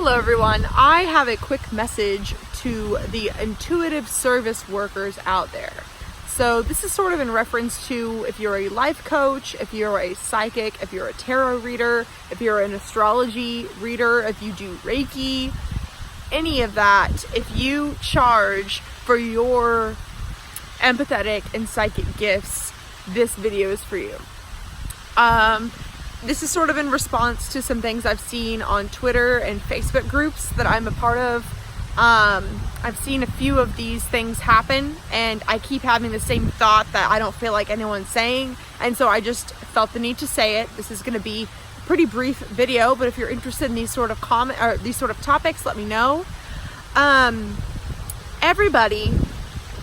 Hello everyone, I have a quick message to the intuitive service workers out there. So this is sort of in reference to if you're a life coach, if you're a psychic, if you're a tarot reader, if you're an astrology reader, if you do Reiki, any of that. If you charge for your empathetic and psychic gifts, this video is for you. This is sort of in response to some things I've seen on Twitter and Facebook groups that I'm a part of. I've seen a few of these things happen, and I keep having the same thought that I don't feel like anyone's saying, and so I just felt the need to say it. This is going to be a pretty brief video, but if you're interested in these sort of topics, let me know. Everybody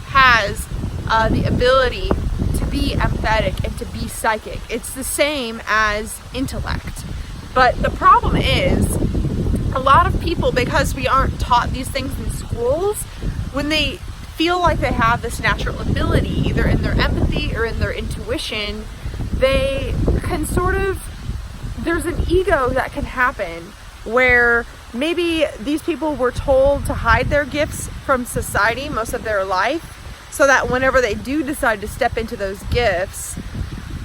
has the ability to be empathetic and to be psychic. It's the same as intellect. But the problem is, a lot of people, because we aren't taught these things in schools, when they feel like they have this natural ability, either in their empathy or in their intuition, they can there's an ego that can happen where maybe these people were told to hide their gifts from society most of their life, so that whenever they do decide to step into those gifts,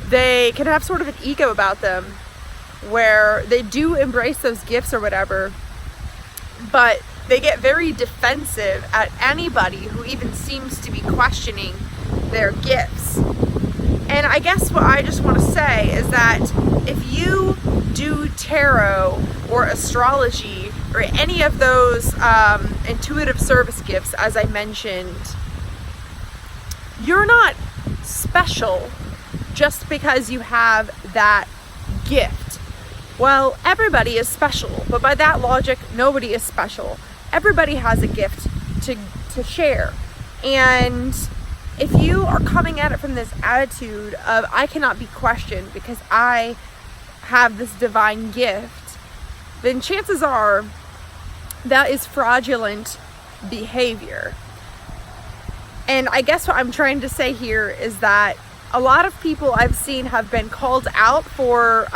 they can have sort of an ego about them where they do embrace those gifts or whatever, but they get very defensive at anybody who even seems to be questioning their gifts. And I guess what I just want to say is that if you do tarot or astrology or any of those intuitive service gifts, as I mentioned, you're not special just because you have that gift. Well, everybody is special, but by that logic, nobody is special. Everybody has a gift to share. And if you are coming at it from this attitude of, I cannot be questioned because I have this divine gift, then chances are that is fraudulent behavior. And I guess what I'm trying to say here is that a lot of people I've seen have been called out for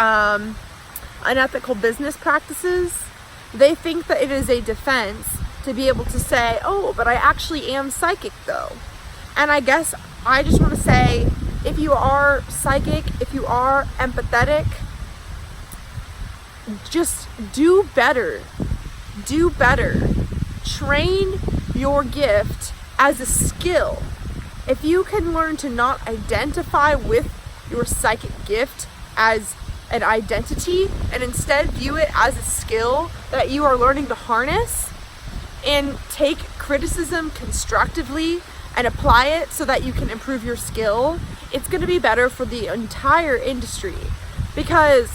unethical business practices. They think that it is a defense to be able to say, oh, but I actually am psychic though. And I guess I just want to say, if you are psychic, if you are empathetic, just do better. Do better. Train your gift as a skill. If you can learn to not identify with your psychic gift as an identity and instead view it as a skill that you are learning to harness and take criticism constructively and apply it so that you can improve your skill, it's going to be better for the entire industry. Because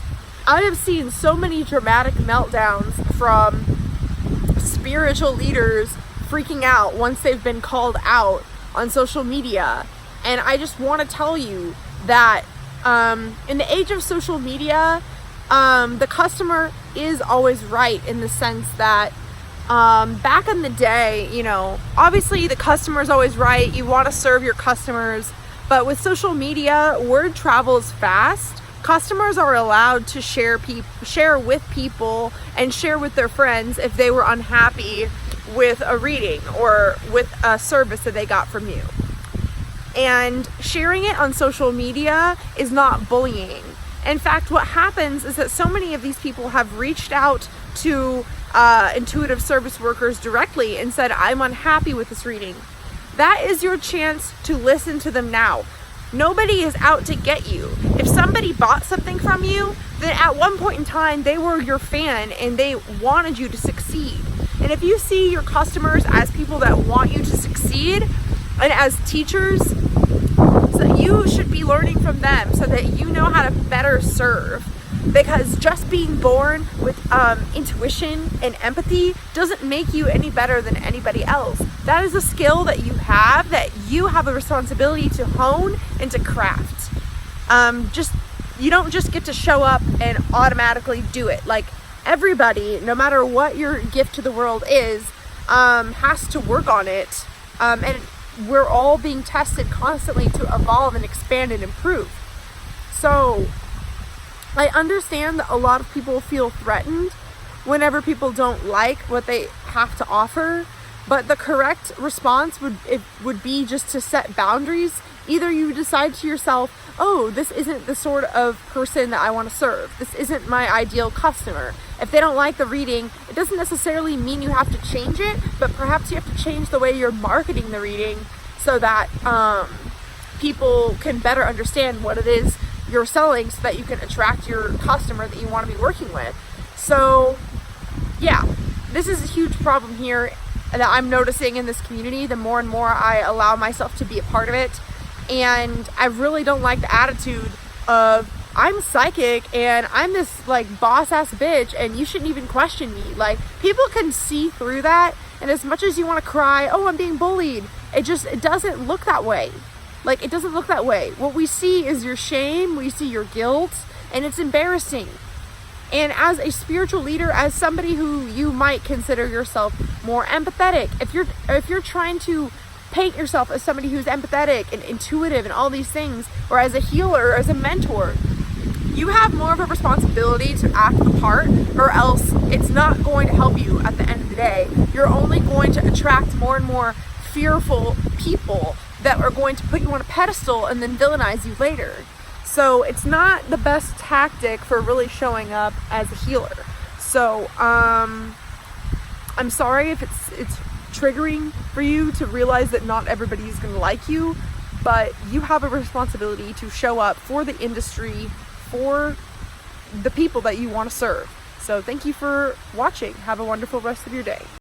I have seen so many dramatic meltdowns from spiritual leaders freaking out once they've been called out on social media. And I just want to tell you that in the age of social media, the customer is always right, in the sense that back in the day, obviously the customer is always right. You want to serve your customers, but with social media, word travels fast. Customers are allowed to share with people and share with their friends if they were unhappy with a reading or with a service that they got from you. And sharing it on social media is not bullying. In fact, what happens is that so many of these people have reached out to intuitive service workers directly and said, I'm unhappy with this reading. That is your chance to listen to them now. Nobody is out to get you. If somebody bought something from you, then at one point in time, they were your fan and they wanted you to succeed. And if you see your customers as people that want you to succeed and as teachers, so you should be learning from them so that you know how to better serve. Because just being born with intuition and empathy doesn't make you any better than anybody else. That is a skill that you have a responsibility to hone and to craft. You don't just get to show up and automatically do it. Like, everybody, no matter what your gift to the world is, has to work on it. And we're all being tested constantly to evolve and expand and improve. So I understand that a lot of people feel threatened whenever people don't like what they have to offer. But the correct response would be just to set boundaries. Either you decide to yourself, oh, this isn't the sort of person that I want to serve. This isn't my ideal customer. If they don't like the reading, it doesn't necessarily mean you have to change it, but perhaps you have to change the way you're marketing the reading so that people can better understand what it is you're selling, so that you can attract your customer that you want to be working with. So yeah, this is a huge problem here that I'm noticing in this community the more and more I allow myself to be a part of it. And I really don't like the attitude of, I'm psychic and I'm this like boss ass bitch and you shouldn't even question me. Like, people can see through that, and as much as you want to cry, oh, I'm being bullied, it doesn't look that way. Like, it doesn't look that way. What we see is your shame, we see your guilt, and it's embarrassing. And as a spiritual leader, as somebody who you might consider yourself more empathetic, if you're trying to paint yourself as somebody who's empathetic and intuitive and all these things, or as a healer, or as a mentor, you have more of a responsibility to act the part, or else it's not going to help you at the end of the day. You're only going to attract more and more fearful people that are going to put you on a pedestal and then villainize you later. So it's not the best tactic for really showing up as a healer. So I'm sorry if it's triggering for you to realize that not everybody is going to like you, but you have a responsibility to show up for the industry, for the people that you want to serve. So thank you for watching. Have a wonderful rest of your day.